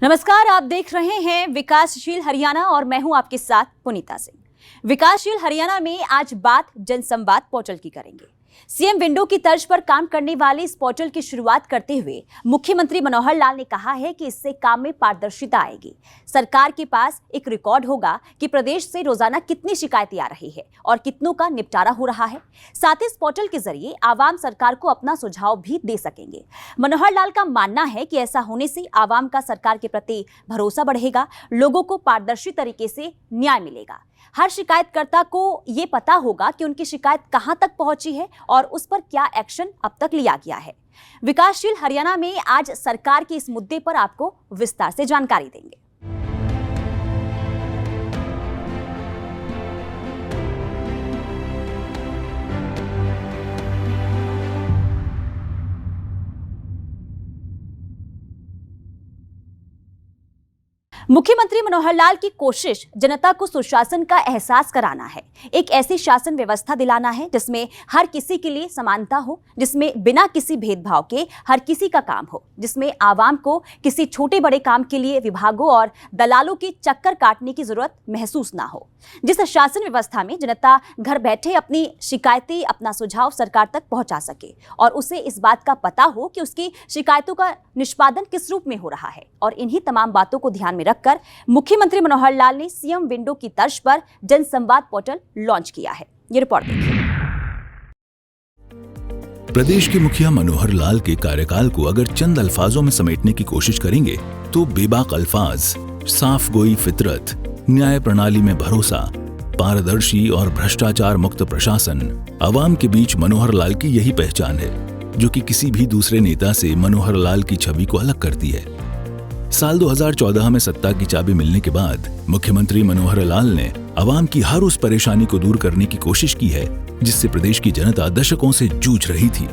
नमस्कार, आप देख रहे हैं विकासशील हरियाणा और मैं हूं आपके साथ पुनीता सिंह। विकासशील हरियाणा में आज बात जनसंवाद पोर्टल की करेंगे। सीएम विंडो की तर्ज पर काम करने वाले इस पोर्टल की शुरुआत करते हुए मुख्यमंत्री मनोहर लाल ने कहा है कि इससे काम में पारदर्शिता आएगी। सरकार के पास एक रिकॉर्ड होगा कि प्रदेश से रोजाना कितनी शिकायतें आ रही है और कितनों का निपटारा हो रहा है। साथ ही इस पोर्टल के जरिए आवाम सरकार को अपना सुझाव भी दे सकेंगे। मनोहर लाल का मानना है कि ऐसा होने से आवाम का सरकार के प्रति भरोसा बढ़ेगा, लोगों को पारदर्शी तरीके से न्याय मिलेगा। हर शिकायतकर्ता को ये पता होगा कि उनकी शिकायत कहां तक पहुंची है और उस पर क्या एक्शन अब तक लिया गया है। विकासशील हरियाणा में आज सरकार के इस मुद्दे पर आपको विस्तार से जानकारी देंगे। मुख्यमंत्री मनोहर लाल की कोशिश जनता को सुशासन का एहसास कराना है। एक ऐसी शासन व्यवस्था दिलाना है जिसमें हर किसी के लिए समानता हो, जिसमें बिना किसी भेदभाव के हर किसी का काम हो, जिसमें आवाम को किसी छोटे बड़े काम के लिए विभागों और दलालों के चक्कर काटने की जरूरत महसूस ना हो। जिस शासन व्यवस्था में जनता घर बैठे अपनी शिकायतें, अपना सुझाव सरकार तक पहुंचा सके और उसे इस बात का पता हो कि उसकी शिकायतों का निष्पादन किस रूप में हो रहा है। और इन्हीं तमाम बातों को ध्यान में रखकर मुख्यमंत्री मनोहर लाल ने सीएम विंडो की तर्ज पर जनसंवाद पोर्टल लॉन्च किया है। ये रिपोर्ट देखिए। प्रदेश के मुखिया मनोहर लाल के कार्यकाल को अगर चंद अल्फाजों में समेटने की कोशिश करेंगे तो बेबाक अल्फाज, साफ गोई फितरत, न्याय प्रणाली में भरोसा, पारदर्शी और भ्रष्टाचार मुक्त प्रशासन, आवाम के बीच मनोहर लाल की यही पहचान है जो कि किसी भी दूसरे नेता से मनोहर लाल की छवि को अलग करती है। साल 2014 में सत्ता की चाबी मिलने के बाद मुख्यमंत्री मनोहर लाल ने आवाम की हर उस परेशानी को दूर करने की कोशिश की है जिससे प्रदेश की जनता दशकों से जूझ रही थी।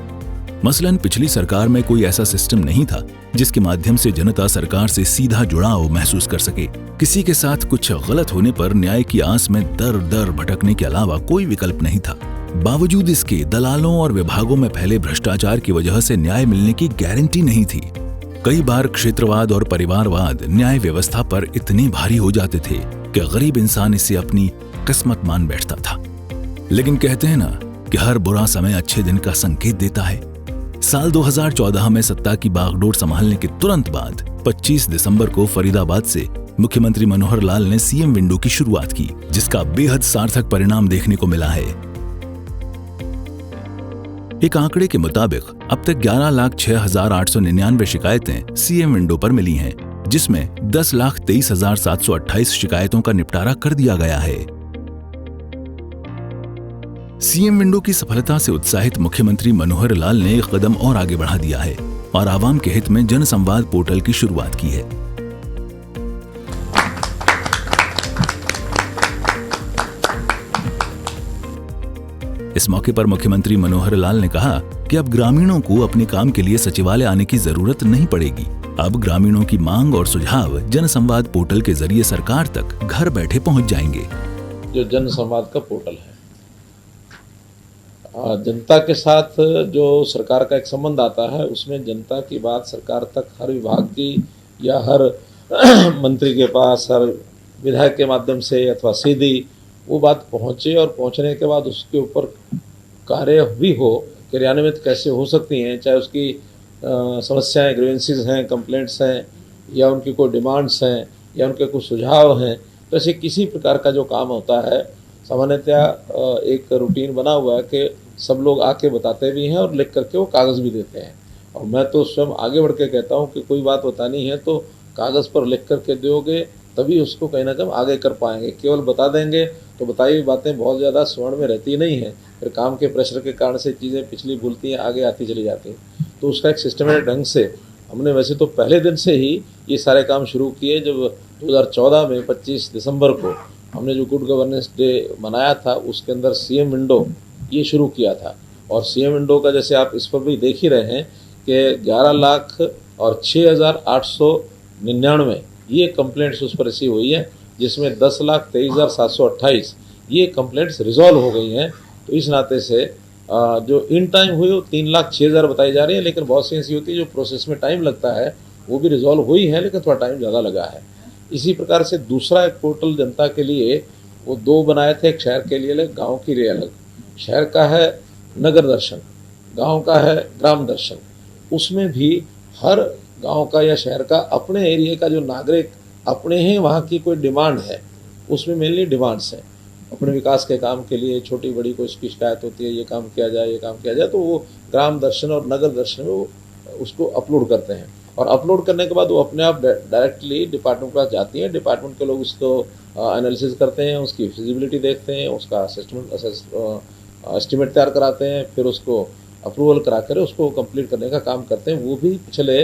मसलन पिछली सरकार में कोई ऐसा सिस्टम नहीं था जिसके माध्यम से जनता सरकार से सीधा जुड़ाव महसूस कर सके। किसी के साथ कुछ गलत होने पर न्याय की आस में दर दर भटकने के अलावा कोई विकल्प नहीं था। बावजूद इसके दलालों और विभागों में फैले भ्रष्टाचार की वजह से न्याय मिलने की गारंटी नहीं थी। कई बार क्षेत्रवाद और परिवारवाद न्याय व्यवस्था पर इतने भारी हो जाते थे कि गरीब इंसान इसे अपनी किस्मत मान बैठता था। लेकिन कहते हैं ना कि हर बुरा समय अच्छे दिन का संकेत देता है। साल 2014 में सत्ता की बागडोर संभालने के तुरंत बाद 25 दिसंबर को फरीदाबाद से मुख्यमंत्री मनोहर लाल ने सीएम विंडो की शुरुआत की, जिसका बेहद सार्थक परिणाम देखने को मिला है। एक आंकड़े के मुताबिक अब तक 11,06,899 शिकायतें सीएम विंडो पर मिली हैं, जिसमें 10,23,728 शिकायतों का निपटारा कर दिया गया है। सीएम विंडो की सफलता से उत्साहित मुख्यमंत्री मनोहर लाल ने एक कदम और आगे बढ़ा दिया है और आवाम के हित में जनसंवाद पोर्टल की शुरुआत की है। इस मौके पर मुख्यमंत्री मनोहर लाल ने कहा कि अब ग्रामीणों को अपने काम के लिए सचिवालय आने की जरूरत नहीं पड़ेगी। अब ग्रामीणों की मांग और सुझाव जनसंवाद पोर्टल के जरिए सरकार तक घर बैठे पहुंच जाएंगे। जो जनसंवाद का पोर्टल है, जनता के साथ जो सरकार का एक संबंध आता है, उसमें जनता की बात सरकार तक हर विभाग की या हर मंत्री के पास, हर विधायक के माध्यम से अथवा सीधी वो बात पहुँचे और पहुँचने के बाद उसके ऊपर कार्य भी हो, क्रियान्वित कैसे हो सकती हैं, चाहे उसकी समस्याएं, ग्रीवेंसेस हैं, कंप्लेंट्स हैं, या उनकी कोई डिमांड्स हैं, या उनके कुछ सुझाव हैं। तो ऐसे किसी प्रकार का जो काम होता है, सामान्यतया एक रूटीन बना हुआ है कि सब लोग आके बताते भी हैं और लिख करके वो कागज़ भी देते हैं। और मैं तो स्वयं आगे बढ़ के कहता हूँ कि कोई बात बतानी है तो कागज़ पर लिख करके दोगे तभी उसको कहीं ना कहीं आगे कर पाएंगे। केवल बता देंगे तो बताई हुई बातें बहुत ज़्यादा स्वर्ण में रहती नहीं है, फिर काम के प्रेशर के कारण से चीज़ें पिछली भूलती हैं, आगे आती चली जाती हैं। तो उसका एक सिस्टमेटिक ढंग से हमने वैसे तो पहले दिन से ही ये सारे काम शुरू किए। जब 2014 में 25 दिसंबर को हमने जो गुड गवर्नेंस डे मनाया था, उसके अंदर सीएम विंडो ये शुरू किया था। और सीएम विंडो का जैसे आप इस पर भी देख ही रहे हैं कि 11,06,899 ये कंप्लेंट्स उस पर रिसीव हुई है, जिसमें 10,23,728 ये कंप्लेंट्स रिजॉल्व हो गई हैं। तो इस नाते से जो इन टाइम हुई वो 3,06,000 बताई जा रही है, लेकिन बहुत सी ऐसी होती है जो प्रोसेस में टाइम लगता है, वो भी रिजॉल्व हुई है, लेकिन थोड़ा टाइम ज़्यादा लगा है। इसी प्रकार से दूसरा एक पोर्टल जनता के लिए वो 2 बनाए थे, एक शहर के लिए अलग, गाँव के लिए अलग। शहर का है नगर दर्शन, गांव का है ग्राम दर्शन। उसमें भी हर गांव का या शहर का अपने एरिया का जो नागरिक अपने ही वहाँ की कोई डिमांड है, उसमें मेनली डिमांड्स हैं अपने विकास के काम के लिए, छोटी बड़ी कोई उसकी शिकायत होती है, ये काम किया जाए, ये काम किया जाए, तो वो ग्राम दर्शन और नगर दर्शन में वो उसको अपलोड करते हैं। और अपलोड करने के बाद वो अपने आप डायरेक्टली डिपार्टमेंट के पास जाती हैं। डिपार्टमेंट के लोग उसको एनालिसिस करते हैं, उसकी फिजिबिलिटी देखते हैं, उसका एस्टिमेट तैयार कराते हैं, फिर उसको अप्रूवल करा कर उसको कंप्लीट करने का काम करते हैं। वो भी पिछले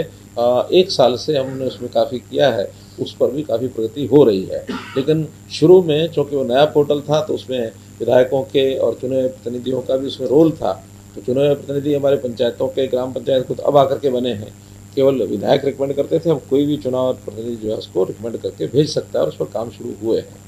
1 साल से हमने उसमें काफ़ी किया है, उस पर भी काफ़ी प्रगति हो रही है। लेकिन शुरू में चूँकि वो नया पोर्टल था तो उसमें विधायकों के और चुने हुए प्रतिनिधियों का भी उसमें रोल था। तो चुने हुए प्रतिनिधि हमारे पंचायतों के, ग्राम पंचायत खुद अब आकर के बने हैं। केवल विधायक रिकमेंड करते थे, अब कोई भी चुनाव प्रतिनिधि जो है उसको रिकमेंड करके भेज सकता है और उस पर काम शुरू हुए हैं।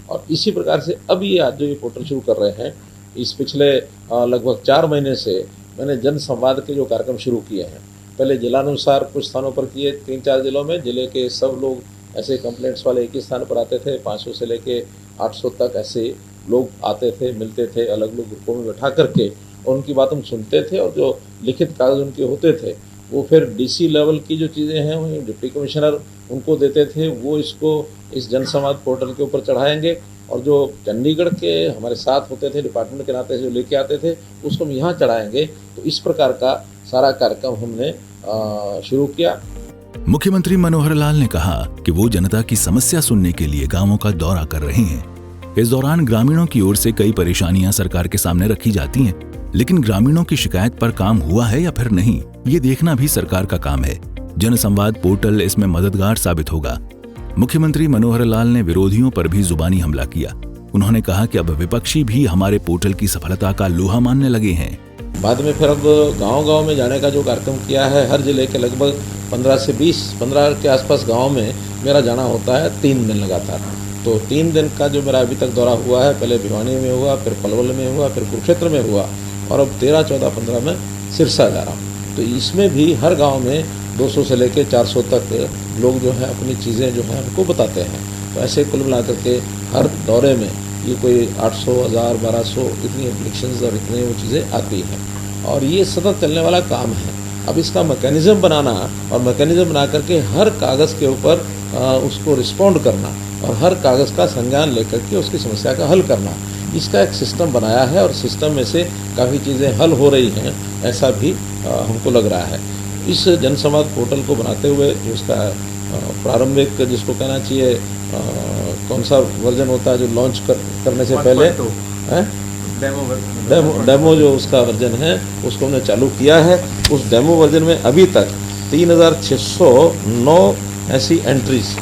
और इसी प्रकार से अब ये आज जो ये पोर्टल शुरू कर रहे हैं, इस पिछले लगभग 4 महीने से मैंने जन संवाद के जो कार्यक्रम शुरू किए हैं, पहले जिलानुसार कुछ स्थानों पर किए, 3-4 जिलों में जिले के सब लोग ऐसे कंप्लेंट्स वाले एक ही स्थान पर आते थे। 500 से लेके 800 तक ऐसे लोग आते थे, मिलते थे, अलग अलग ग्रुपों में बैठा करके, और उनकी बात हम सुनते थे और जो लिखित कागज उनके होते थे वो फिर डीसी लेवल की जो चीज़ें हैं वो डिप्टी कमिश्नर उनको देते थे। वो इसको इस जन संवाद पोर्टल के ऊपर चढ़ाएंगे, और जो चंडीगढ़ के हमारे साथ होते थे डिपार्टमेंट के नाते जो लेके आते थे उसको हम यहाँ चढ़ाएंगे। तो इस प्रकार का सारा कार्यक्रम हमने शुरू किया। मुख्यमंत्री मनोहर लाल ने कहा कि वो जनता की समस्या सुनने के लिए गांवों का दौरा कर रहे हैं। इस दौरान ग्रामीणों की ओर से कई परेशानियां सरकार के सामने रखी जाती हैं, लेकिन ग्रामीणों की शिकायत पर काम हुआ है या फिर नहीं, ये देखना भी सरकार का काम है। जन संवाद पोर्टल इसमें मददगार साबित होगा। मुख्यमंत्री मनोहर लाल ने विरोधियों पर भी जुबानी हमला किया। उन्होंने कहा कि अब विपक्षी भी हमारे पोर्टल की सफलता का लोहा मानने लगे हैं। बाद में फिर अब गांव-गांव में जाने का जो कार्यक्रम किया है, हर जिले के लगभग 15 से 15 के आसपास गांव में मेरा जाना होता है 3 दिन लगातार। तो 3 दिन का जो मेरा अभी तक दौरा हुआ है, पहले भिवानी में हुआ, फिर पलवल में हुआ, फिर कुरुक्षेत्र में हुआ, और अब 13, 14, 15 में सिरसा जा रहा हूँ। तो इसमें भी हर गाँव में 200 से लेकर 400 तक लोग जो हैं अपनी चीज़ें जो हैं उनको बताते हैं। तो ऐसे कुल मिला करके हर दौरे में ये कोई 800, 1000, 1200 इतनी एप्लीकेशंस और इतनी वो चीज़ें आती हैं, और ये सतत चलने वाला काम है। अब इसका मैकेनिज़्म बनाना और मैकेनिज़्म बना करके हर कागज़ के ऊपर उसको रिस्पॉन्ड करना और हर कागज़ का संज्ञान लेकर के उसकी समस्या का हल करना, इसका एक सिस्टम बनाया है, और सिस्टम में से काफ़ी चीज़ें हल हो रही हैं, ऐसा भी हमको लग रहा है। इस जनसंवाद पोर्टल को बनाते हुए उसका प्रारंभिक जिसको कहना चाहिए कौन सा वर्जन होता है जो लॉन्च करने से पहले डेमो जो उसका वर्जन है उसको हमने चालू किया है। उस डेमो वर्जन में अभी तक 3609 ऐसी एंट्रीज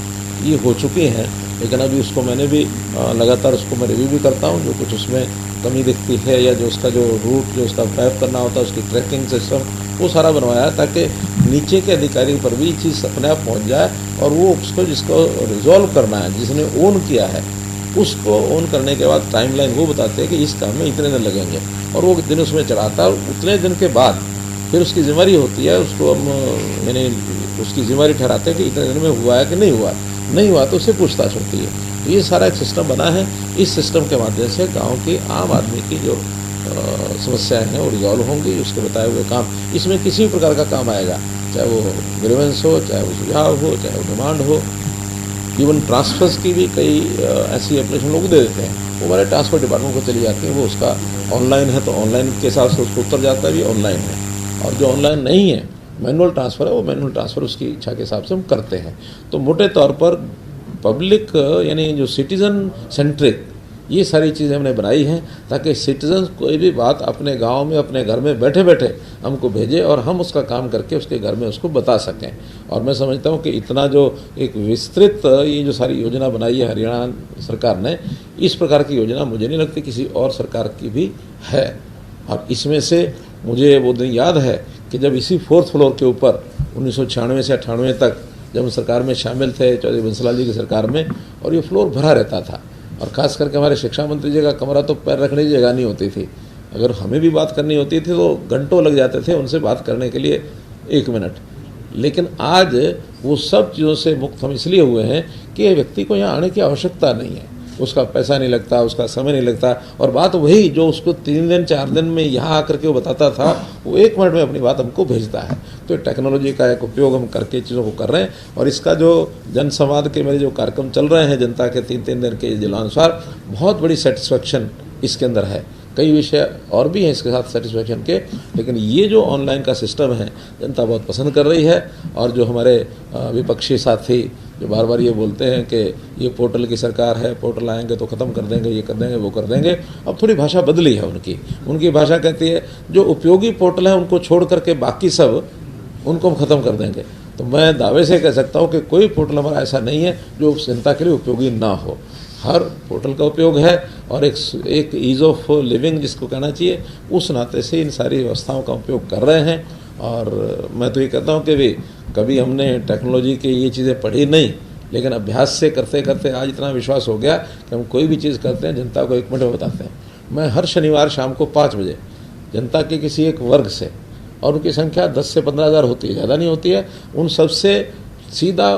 ये हो चुकी हैं, लेकिन अभी उसको मैंने भी लगातार उसको मैं रिव्यू भी करता हूँ। जो कुछ उसमें कमी दिखती है या जो उसका जो रूट जो उसका मैप करना होता है, उसकी ट्रैकिंग सिस्टम वो सारा बनवाया है, ताकि नीचे के अधिकारी पर भी ये चीज़ अपने आप पहुँच जाए, और वो उसको जिसको रिजॉल्व करना है, जिसने ओन किया है, उसको ओन करने के बाद टाइमलाइन वो बताते हैं कि इस काम में इतने दिन लगेंगे, और वो दिन उसमें चढ़ाता है। और उतने दिन के बाद फिर उसकी जिम्मेदारी होती है, उसको हम यानी उसकी जिम्मेदारी ठहराते हैं कि इतने दिन में हुआ है कि नहीं हुआ तो उससे पूछताछ होती है। तो ये सारा एक सिस्टम बना है। इस सिस्टम के माध्यम से गाँव के आम आदमी की जो समस्याएं हैं वो रिजॉल्व होंगी। उसके बताए हुए काम, इसमें किसी भी प्रकार का काम आएगा, चाहे वो ग्रीवेंस हो, चाहे वो सुझाव हो, चाहे वो डिमांड हो, इवन ट्रांसफर्स की भी कई ऐसी एप्लीकेशन लोग दे देते हैं, वो हमारे ट्रांसफर डिपार्टमेंट को चली जाती है। वो उसका ऑनलाइन है तो ऑनलाइन के हिसाब से उसको उत्तर जाता है, भी ऑनलाइन है, और जो ऑनलाइन नहीं है मैनुअल ट्रांसफ़र है, वो मैनुअल ट्रांसफ़र उसकी इच्छा के हिसाब से हम करते हैं। तो मोटे तौर पर पब्लिक यानी जो सिटीज़न सेंट्रिक ये सारी चीज़ें हमने बनाई हैं, ताकि सिटीजन कोई भी बात अपने गांव में अपने घर में बैठे बैठे हमको भेजे और हम उसका काम करके उसके घर में उसको बता सकें। और मैं समझता हूं कि इतना जो एक विस्तृत ये जो सारी योजना बनाई है हरियाणा सरकार ने, इस प्रकार की योजना मुझे नहीं लगती किसी और सरकार की भी है। और इसमें से मुझे वो दिन याद है कि जब इसी 4th फ्लोर के ऊपर 1996 से 98 तक जब हम सरकार में शामिल थे, चौधरी बंसीलाल जी की सरकार में, और ये फ्लोर भरा रहता था, और ख़ास करके हमारे शिक्षा मंत्री जी का कमरा तो पैर रखने की जगह नहीं होती थी। अगर हमें भी बात करनी होती थी तो घंटों लग जाते थे उनसे बात करने के लिए 1 मिनट। लेकिन आज वो सब चीज़ों से मुक्त हम इसलिए हुए हैं कि ये व्यक्ति को यहाँ आने की आवश्यकता नहीं है, उसका पैसा नहीं लगता, उसका समय नहीं लगता। और बात वही जो उसको 3 दिन 4 दिन में यहाँ आकर के वो बताता था, वो 1 मिनट में अपनी बात हमको भेजता है। तो टेक्नोलॉजी का एक उपयोग हम करके चीज़ों को कर रहे हैं। और इसका जो जनसंवाद के मेरे जो कार्यक्रम चल रहे हैं जनता के 3-3 दिन के जिलानुसार, बहुत बड़ी सेटिस्फेक्शन इसके अंदर है। कई विषय और भी हैं इसके साथ सेटिस्फेक्शन के, लेकिन ये जो ऑनलाइन का सिस्टम है जनता बहुत पसंद कर रही है। और जो हमारे विपक्षी साथी जो बार बार ये बोलते हैं कि ये पोर्टल की सरकार है, पोर्टल आएंगे तो ख़त्म कर देंगे, ये कर देंगे, वो कर देंगे, अब थोड़ी भाषा बदली है उनकी भाषा कहती है जो उपयोगी पोर्टल है उनको छोड़ करके बाकी सब उनको हम ख़त्म कर देंगे। तो मैं दावे से कह सकता हूँ कि कोई पोर्टल हमारा ऐसा नहीं है जो जनता के लिए उपयोगी ना हो। हर पोर्टल का उपयोग है और एक ईज़ ऑफ लिविंग जिसको कहना चाहिए, उस नाते से इन सारी व्यवस्थाओं का उपयोग कर रहे हैं। और मैं तो ये कहता हूँ कि भी कभी हमने टेक्नोलॉजी की ये चीज़ें पढ़ी नहीं, लेकिन अभ्यास से करते करते आज इतना विश्वास हो गया कि हम कोई भी चीज़ करते हैं जनता को 1 मिनट में बताते हैं। मैं हर शनिवार शाम को 5 बजे जनता के किसी एक वर्ग से, और उनकी संख्या 10 से 15 हज़ार होती है, ज़्यादा नहीं होती है, उन सब से सीधा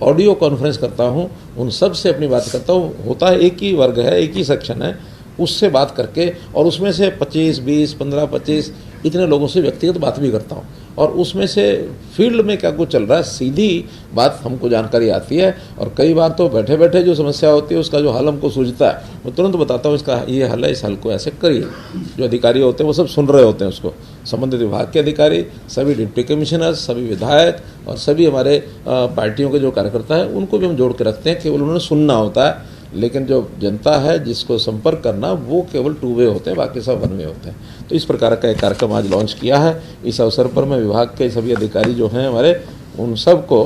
ऑडियो कॉन्फ्रेंस करता हूँ, उन सब से अपनी बात करता हूँ। होता है एक ही वर्ग है, एक ही सेक्शन है, उससे बात करके, और उसमें से 25, 20, 15, 25 इतने लोगों से व्यक्तिगत बात भी करता हूँ। और उसमें से फील्ड में क्या कुछ चल रहा है सीधी बात हमको जानकारी आती है। और कई बार तो बैठे बैठे जो समस्या होती है उसका जो हल हमको सूझता है वो तुरंत बताता हूँ, इसका ये हल है, इस हल को ऐसे करिए। जो अधिकारी होते हैं वो सब सुन रहे होते हैं उसको, संबंधित विभाग के अधिकारी, सभी डिप्टी कमिश्नर्स, सभी विधायक और सभी हमारे पार्टियों के जो कार्यकर्ता हैं उनको भी हम जोड़ के रखते हैं। केवल उन्होंने सुनना होता है, लेकिन जो जनता है जिसको संपर्क करना वो केवल 2 वे होते हैं, बाकी सब 1 वे होते हैं। तो इस प्रकार का एक कार्यक्रम आज लॉन्च किया है। इस अवसर पर मैं विभाग के सभी अधिकारी जो हैं हमारे, उन सबको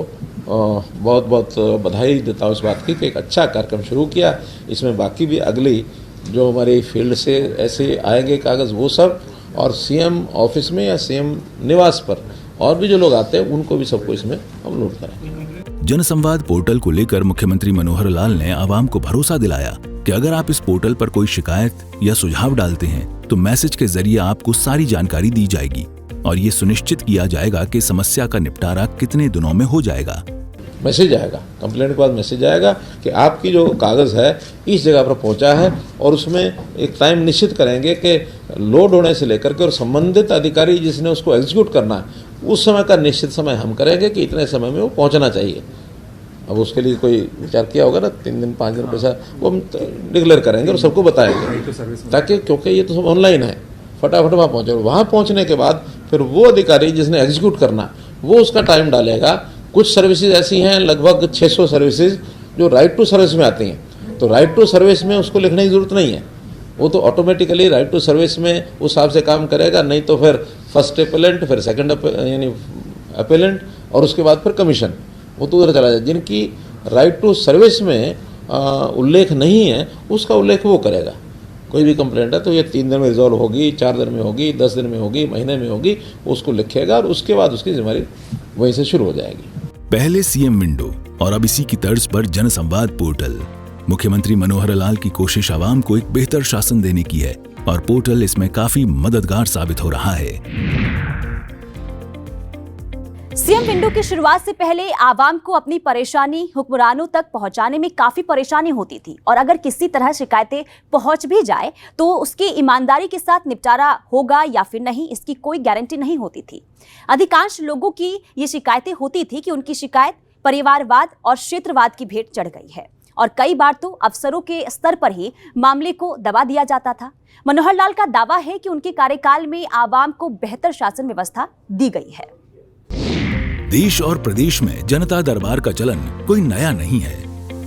बहुत बहुत बधाई देता हूँ इस बात की कि एक अच्छा कार्यक्रम शुरू किया। इसमें बाकी भी अगली जो हमारी फील्ड से ऐसे आएंगे कागज़ वो सब, और सीएम ऑफिस में या सीएम निवास पर और भी जो लोग आते हैं उनको भी सबको इसमें हम लोड करेंगे। जनसंवाद पोर्टल को लेकर मुख्यमंत्री मनोहर लाल ने आवाम को भरोसा दिलाया कि अगर आप इस पोर्टल पर कोई शिकायत या सुझाव डालते हैं तो मैसेज के जरिए आपको सारी जानकारी दी जाएगी और ये सुनिश्चित किया जाएगा कि समस्या का निपटारा कितने दिनों में हो जाएगा। मैसेज आएगा, कंप्लेंट के बाद मैसेज आएगा कि आपकी जो कागज़ है इस जगह पर पहुंचा है, और उसमें एक टाइम निश्चित करेंगे कि लोड होने से लेकर के और संबंधित अधिकारी जिसने उसको एग्जीक्यूट करना है उस समय का निश्चित समय हम करेंगे कि इतने समय में वो पहुंचना चाहिए। अब उसके लिए कोई विचार किया होगा ना, 3 दिन 5 दिन पैसा वो हम डिक्लेयर करेंगे और सबको बताएंगे, ताकि क्योंकि ये तो सब ऑनलाइन है, फटाफट वहाँ पहुँचे। वहाँ पहुँचने के बाद फिर वो अधिकारी जिसने एग्जीक्यूट करना वो उसका टाइम डालेगा। कुछ सर्विसेज ऐसी हैं, लगभग 600 सर्विसेज जो राइट टू सर्विस में आती हैं, तो राइट टू सर्विस में उसको लिखने की ज़रूरत नहीं है, वो तो ऑटोमेटिकली राइट टू सर्विस में उस हिसाब से काम करेगा। नहीं तो फिर फर्स्ट अपेलेंट, फिर सेकंड यानी अपेलेंट, और उसके बाद फिर कमीशन, वो तो उधर चला जाए। जिनकी राइट टू सर्विस में उल्लेख नहीं है उसका उल्लेख वो करेगा। कोई भी कंप्लेंट है तो ये 3 दिन में रिजॉल्व होगी, 4 दिन में होगी, 10 दिन में होगी, महीने में होगी, उसको लिखेगा और उसके बाद उसकी जिम्मेदारी वहीं से शुरू हो जाएगी। पहले सीएम विंडो और अब इसी की तर्ज पर जनसंवाद पोर्टल। मुख्यमंत्री मनोहर लाल की कोशिश आवाम को एक बेहतर शासन देने की है और पोर्टल इसमें काफी मददगार साबित हो रहा है। सीएम विंडो की शुरुआत से पहले आवाम को अपनी परेशानी हुक्मरानों तक पहुंचाने में काफी परेशानी होती थी, और अगर किसी तरह शिकायतें पहुंच भी जाए तो उसकी ईमानदारी के साथ निपटारा होगा या फिर नहीं, इसकी कोई गारंटी नहीं होती थी। अधिकांश लोगों की ये शिकायतें होती थी कि उनकी शिकायत परिवारवाद और क्षेत्रवाद की भेंट चढ़ गई है, और कई बार तो अफसरों के स्तर पर ही मामले को दबा दिया जाता था। मनोहर लाल का दावा है कि उनके कार्यकाल में आवाम को बेहतर शासन व्यवस्था दी गई है। देश और प्रदेश में जनता दरबार का चलन कोई नया नहीं है।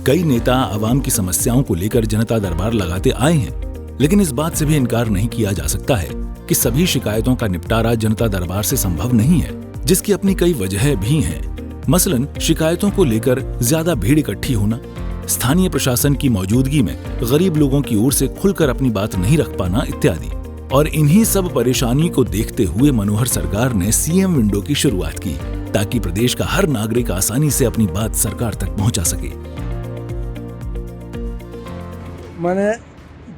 कई नेता आवाम की समस्याओं को लेकर जनता दरबार लगाते आए हैं, लेकिन इस बात से भी इनकार नहीं किया जा सकता है कि सभी शिकायतों का निपटारा जनता दरबार से संभव नहीं है, जिसकी अपनी कई वजहें भी हैं। मसलन शिकायतों को लेकर ज्यादा भीड़ इकट्ठी होना, स्थानीय प्रशासन की मौजूदगी में गरीब लोगों की ओर से खुलकर अपनी बात नहीं रख पाना इत्यादि। और इन्हीं सब परेशानी को देखते हुए मनोहर सरकार ने सीएम विंडो की शुरुआत की, ताकि प्रदेश का हर नागरिक आसानी से अपनी बात सरकार तक पहुंचा सके। मैंने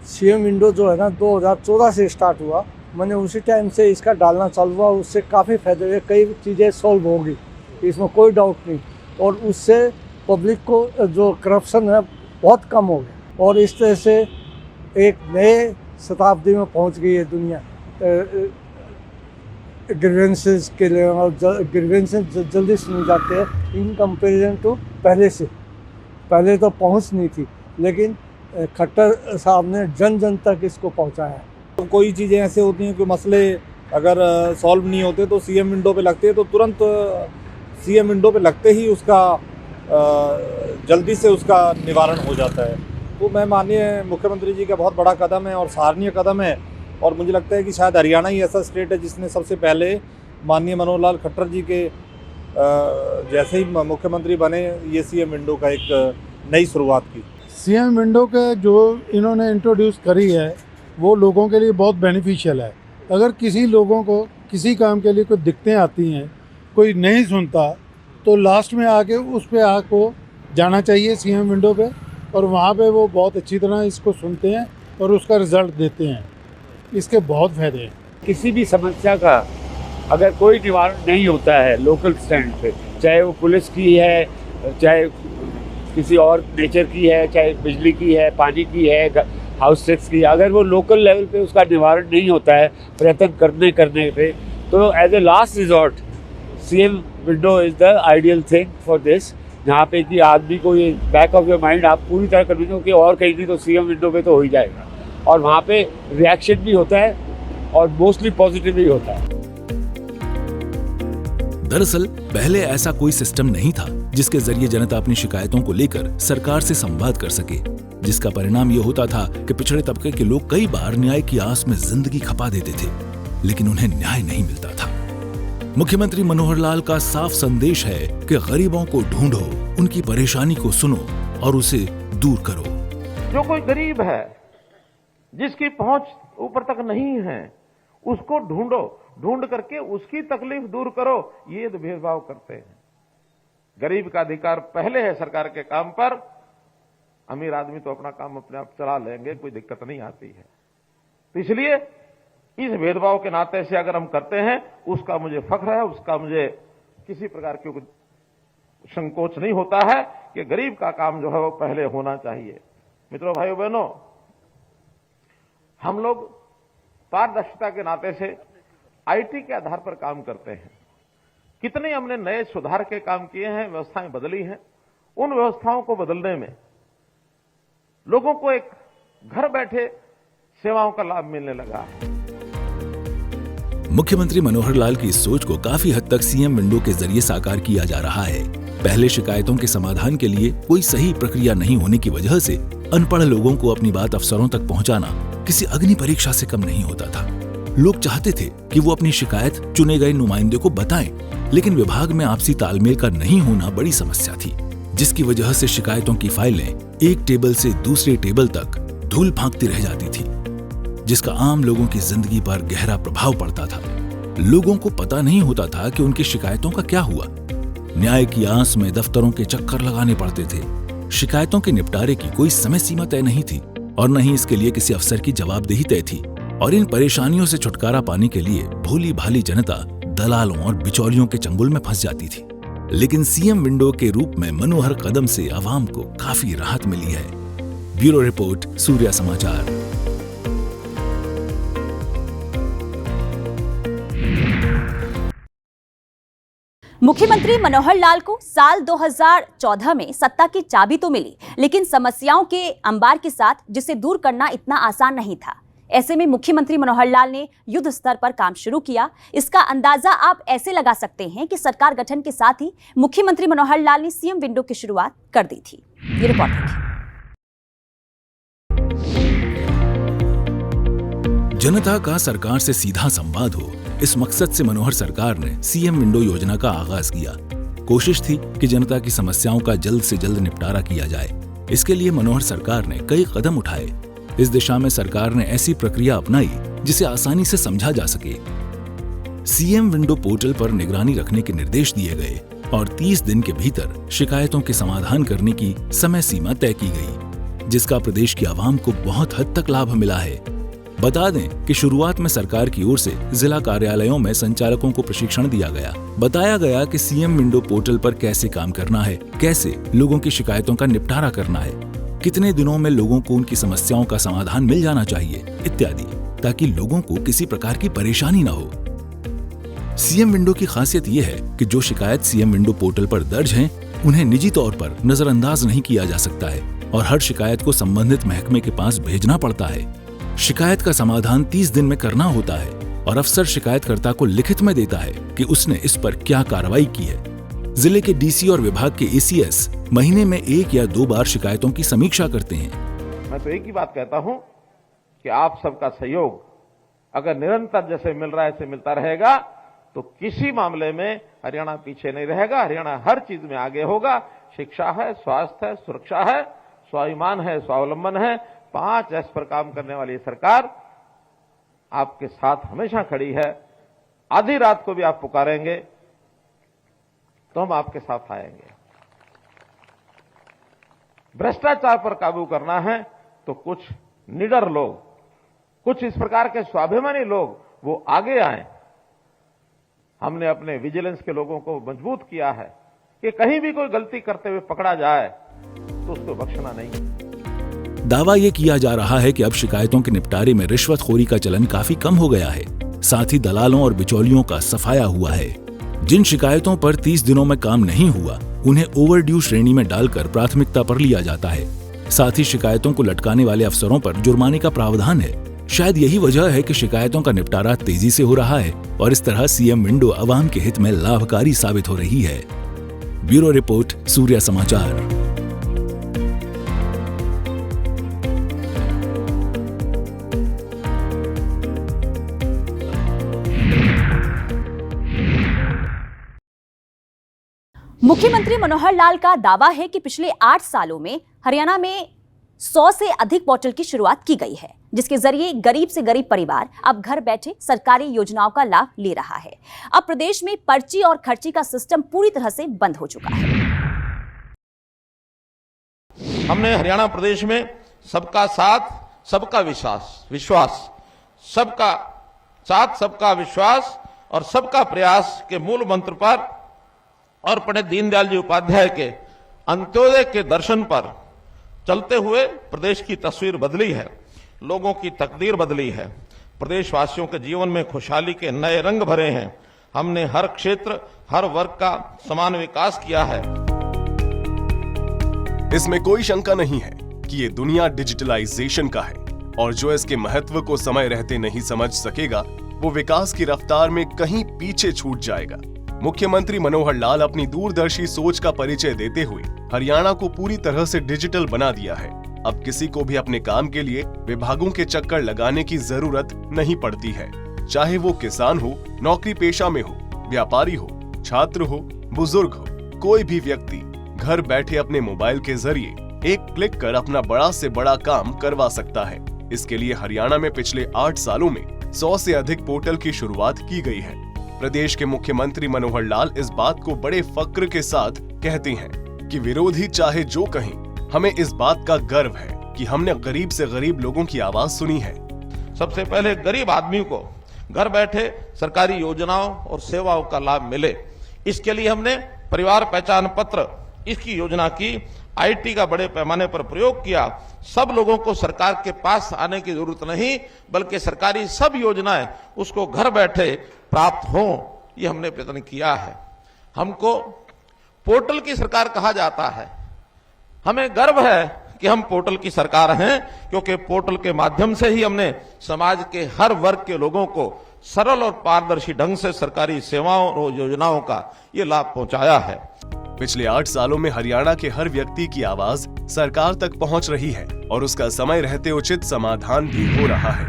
सीएम विंडो जो है ना 2014 से स्टार्ट हुआ, मैंने उसी टाइम से इसका डालना चालू हुआ, उससे काफ़ी फायदे हुए, कई चीज़ें सॉल्व होगी। इसमें कोई डाउट नहीं। और उससे पब्लिक को जो करप्शन है बहुत कम हो गया और इस तरह से एक नए शताब्दी में पहुंच गई है दुनिया। ग्रीवेंसेस के लिए और ग्रीवेंसेस जल्दी सुन जाते हैं इन कंपैरिजन टू पहले से। पहले तो पहुंच नहीं थी, लेकिन खट्टर साहब ने जन जन तक इसको पहुंचाया है। तो कोई चीज़ें ऐसे होती हैं, कोई मसले अगर सॉल्व नहीं होते तो सीएम विंडो पे लगते हैं, तो तुरंत सीएम विंडो पे लगते ही उसका जल्दी से उसका निवारण हो जाता है। तो मैं माननीय मुख्यमंत्री जी का बहुत बड़ा कदम है और सराहनीय कदम है। और मुझे लगता है कि शायद हरियाणा ही ऐसा स्टेट है जिसने सबसे पहले माननीय मनोहर लाल खट्टर जी के जैसे ही मुख्यमंत्री बने ये सीएम विंडो का एक नई शुरुआत की। सीएम विंडो के जो इन्होंने इंट्रोड्यूस करी है वो लोगों के लिए बहुत बेनिफिशियल है। अगर किसी लोगों को किसी काम के लिए कोई दिक्कतें आती हैं, कोई नहीं सुनता, तो लास्ट में आके उस पे आको जाना चाहिए सीएम विंडो पे, और वहाँ पे वो बहुत अच्छी तरह इसको सुनते हैं और उसका रिजल्ट देते हैं। इसके बहुत फायदे हैं। किसी भी समस्या का अगर कोई निवारण नहीं होता है लोकल स्टैंड पे, चाहे वो पुलिस की है, चाहे किसी और नेचर की है, चाहे बिजली की है, पानी की है, हाउस टैक्स की, अगर वो लोकल लेवल पे उसका निवारण नहीं होता है प्रयत्न करने पे, तो as a last resort CM window is the ideal thing for this. जहाँ पे कि आदमी को ये बैक ऑफ योर माइंड आप पूरी तरह कन्विंस हो कि और कहीं नहीं तो सीएम विंडो पे तो हो ही जाएगा, और वहाँ पे रिएक्शन भी होता है और मोस्टली पॉजिटिव ही होता है। दरअसल पहले ऐसा कोई सिस्टम नहीं था जिसके जरिए जनता अपनी शिकायतों को लेकर सरकार से संवाद कर सके, जिसका परिणाम ये होता था कि पिछड़े तबके के लोग कई बार न्याय की आस में जिंदगी खपा देते थे, लेकिन उन्हें न्याय नहीं मिलता था। मुख्यमंत्री मनोहर लाल का साफ संदेश है कि गरीबों को ढूंढो, उनकी परेशानी को सुनो और उसे दूर करो। जो कोई गरीब है, जिसकी पहुंच ऊपर तक नहीं है, उसको ढूंढो, ढूंढ करके उसकी तकलीफ दूर करो। ये तो भेदभाव करते हैं। गरीब का अधिकार पहले है सरकार के काम पर। अमीर आदमी तो अपना काम अपने आप चला लेंगे, कोई दिक्कत नहीं आती है। तो इसलिए इस भेदभाव के नाते से अगर हम करते हैं, उसका मुझे फख्र है, उसका मुझे किसी प्रकार की संकोच नहीं होता है कि गरीब का काम जो है वो पहले होना चाहिए। मित्रों, भाइयों बहनों, हम लोग पारदर्शिता के नाते से आईटी के आधार पर काम करते हैं। कितने हमने नए सुधार के काम किए हैं, व्यवस्थाएं बदली हैं। उन व्यवस्थाओं को बदलने में लोगों को एक घर बैठे सेवाओं का लाभ मिलने लगा। मुख्यमंत्री मनोहर लाल की इस सोच को काफी हद तक सीएम विंडो के जरिए साकार किया जा रहा है। पहले शिकायतों के समाधान के लिए कोई सही प्रक्रिया नहीं होने की वजह से अनपढ़ लोगों को अपनी बात अफसरों तक पहुंचाना किसी अग्नि परीक्षा से कम नहीं होता था। लोग चाहते थे कि वो अपनी शिकायत चुने गए नुमाइंदे को बताएं, लेकिन विभाग में आपसी तालमेल का नहीं होना बड़ी समस्या थी, जिसकी वजह से शिकायतों की फाइलें एक टेबल से दूसरे टेबल तक धूल फांकती रह जाती थी, जिसका आम लोगों की जिंदगी पर गहरा प्रभाव पड़ता था। लोगों को पता नहीं होता था कि उनकी शिकायतों का क्या हुआ। न्याय की आस में दफ्तरों के चक्कर लगाने पड़ते थे। शिकायतों के निपटारे की कोई समय सीमा तय नहीं थी और न ही इसके लिए किसी अफसर की जवाबदेही तय थी, और इन परेशानियों से छुटकारा पाने के लिए भोली भाली जनता दलालों और बिचौलियों के चंगुल में फंस जाती थी। लेकिन सीएम विंडो के रूप में मनोहर कदम से आवाम को काफी राहत मिली है। ब्यूरो रिपोर्ट, सूर्या समाचार। मुख्यमंत्री मनोहर लाल को साल 2014 में सत्ता की चाबी तो मिली, लेकिन समस्याओं के अंबार के साथ जिसे दूर करना इतना आसान नहीं था। ऐसे में मुख्यमंत्री मनोहर लाल ने युद्ध स्तर पर काम शुरू किया। इसका अंदाजा आप ऐसे लगा सकते हैं कि सरकार गठन के साथ ही मुख्यमंत्री मनोहर लाल ने सीएम विंडो की शुरुआत कर दी थी। ये रिपोर्ट देखिए। जनता का सरकार से सीधा संवाद हो, इस मकसद से मनोहर सरकार ने सीएम विंडो योजना का आगाज किया। कोशिश थी कि जनता की समस्याओं का जल्द से जल्द निपटारा किया जाए। इसके लिए मनोहर सरकार ने कई कदम उठाए। इस दिशा में सरकार ने ऐसी प्रक्रिया अपनाई जिसे आसानी से समझा जा सके। सीएम विंडो पोर्टल पर निगरानी रखने के निर्देश दिए गए और 30 दिन के भीतर शिकायतों के समाधान करने की समय सीमा तय की गई, जिसका प्रदेश की आवाम को बहुत हद तक लाभ मिला है। बता दें कि शुरुआत में सरकार की ओर से जिला कार्यालयों में संचालकों को प्रशिक्षण दिया गया। बताया गया कि सीएम विंडो पोर्टल पर कैसे काम करना है, कैसे लोगों की शिकायतों का निपटारा करना है, कितने दिनों में लोगों को उनकी समस्याओं का समाधान मिल जाना चाहिए इत्यादि, ताकि लोगों को किसी प्रकार की परेशानी न हो। सीएम विंडो की खासियत ये है कि जो शिकायत सीएम विंडो पोर्टल पर दर्ज हैं, उन्हें निजी तौर पर नजरअंदाज नहीं किया जा सकता है और हर शिकायत को संबंधित महकमे के पास भेजना पड़ता है। शिकायत का समाधान 30 दिन में करना होता है और अफसर शिकायतकर्ता को लिखित में देता है कि उसने इस पर क्या कार्रवाई की है। जिले के डीसी और विभाग के एसीएस महीने में 1 या 2 बार शिकायतों की समीक्षा करते हैं। मैं तो एक ही बात कहता हूं कि आप सबका सहयोग अगर निरंतर जैसे मिल रहा है ऐसे मिलता रहेगा तो किसी मामले में हरियाणा पीछे नहीं रहेगा। हरियाणा हर चीज में आगे होगा। शिक्षा है, स्वास्थ्य है, सुरक्षा है, स्वाभिमान है, स्वावलंबन है, 5 एस पर काम करने वाली सरकार आपके साथ हमेशा खड़ी है। आधी रात को भी आप पुकारेंगे तो हम आपके साथ आएंगे। भ्रष्टाचार पर काबू करना है तो कुछ निडर लोग, कुछ इस प्रकार के स्वाभिमानी लोग वो आगे आए। हमने अपने विजिलेंस के लोगों को मजबूत किया है कि कहीं भी कोई गलती करते हुए पकड़ा जाए तो उसको बख्शना नहीं। दावा ये किया जा रहा है कि अब शिकायतों के निपटारे में रिश्वतखोरी का चलन काफी कम हो गया है। साथ ही दलालों और बिचौलियों का सफाया हुआ है। जिन शिकायतों पर 30 दिनों में काम नहीं हुआ, उन्हें ओवरड्यू श्रेणी में डालकर प्राथमिकता पर लिया जाता है। साथ ही शिकायतों को लटकाने वाले अफसरों पर जुर्माने का प्रावधान है। शायद यही वजह है कि शिकायतों का निपटारा तेजी से हो रहा है और इस तरह सीएम विंडो अवाम के हित में लाभकारी साबित हो रही है। ब्यूरो रिपोर्ट, सूर्य समाचार। मुख्यमंत्री मनोहर लाल का दावा है कि पिछले 8 सालों में हरियाणा में 100 से अधिक पोर्टल की शुरुआत की गई है, जिसके जरिए गरीब से गरीब परिवार अब घर बैठे सरकारी योजनाओं का लाभ ले रहा है। अब प्रदेश में पर्ची और खर्ची का सिस्टम पूरी तरह से बंद हो चुका है। हमने हरियाणा प्रदेश में सबका साथ सबका विश्वास, सबका साथ सबका विश्वास और सबका प्रयास के मूल मंत्र पर और पंडित दीनदयाल जी उपाध्याय के अंत्योदय के दर्शन पर चलते हुए प्रदेश की तस्वीर बदली है, लोगों की तकदीर बदली है, प्रदेशवासियों के जीवन में खुशहाली के नए रंग भरे हैं। हमने हर क्षेत्र, हर वर्ग का समान विकास किया है। इसमें कोई शंका नहीं है कि ये दुनिया डिजिटलाइजेशन का है और जो इसके महत्व को समय रहते नहीं समझ सकेगा, वो विकास की रफ्तार में कहीं पीछे छूट जाएगा। मुख्यमंत्री मनोहर लाल अपनी दूरदर्शी सोच का परिचय देते हुए हरियाणा को पूरी तरह से डिजिटल बना दिया है। अब किसी को भी अपने काम के लिए विभागों के चक्कर लगाने की जरूरत नहीं पड़ती है। चाहे वो किसान हो, नौकरी पेशा में हो, व्यापारी हो, छात्र हो, बुजुर्ग हो, कोई भी व्यक्ति घर बैठे अपने मोबाइल के जरिए एक क्लिक कर अपना बड़ा से बड़ा काम करवा सकता है। इसके लिए हरियाणा में पिछले 8 सालों में 100 से अधिक पोर्टल की शुरुआत की गई है। प्रदेश के मुख्यमंत्री मनोहर लाल इस बात को बड़े फक्र के साथ कहते हैं कि विरोधी चाहे जो कहें, हमें इस बात का गर्व है कि हमने गरीब से गरीब लोगों की आवाज सुनी है। सबसे पहले गरीब आदमी को घर बैठे सरकारी योजनाओं और सेवाओं का लाभ मिले, इसके लिए हमने परिवार पहचान पत्र, इसकी योजना की, आईटी का बड़े पैमाने पर प्रयोग किया। सब लोगों को सरकार के पास आने की जरूरत नहीं, बल्कि सरकारी सब योजनाएं उसको घर बैठे प्राप्त हो, ये हमने प्रयत्न किया है। हमको पोर्टल की सरकार कहा जाता है। हमें गर्व है कि हम पोर्टल की सरकार हैं, क्योंकि पोर्टल के माध्यम से ही हमने समाज के हर वर्ग के लोगों को सरल और पारदर्शी ढंग से सरकारी सेवाओं और योजनाओं का ये लाभ पहुंचाया है। पिछले 8 सालों में हरियाणा के हर व्यक्ति की आवाज सरकार तक पहुंच रही है और उसका समय रहते उचित समाधान भी हो रहा है।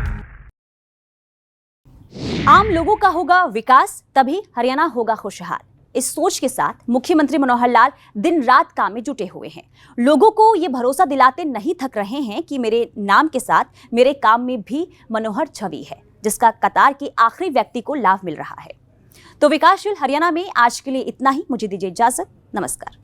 आम लोगों का होगा विकास, तभी हरियाणा होगा खुशहाल। इस सोच के साथ मुख्यमंत्री मनोहर लाल दिन रात काम में जुटे हुए हैं। लोगों को ये भरोसा दिलाते नहीं थक रहे हैं कि मेरे नाम के साथ मेरे काम में भी मनोहर छवि है, जिसका कतार के आखिरी व्यक्ति को लाभ मिल रहा है। तो विकासशील हरियाणा में आज के लिए इतना ही। मुझे दीजिए इजाजत। नमस्कार।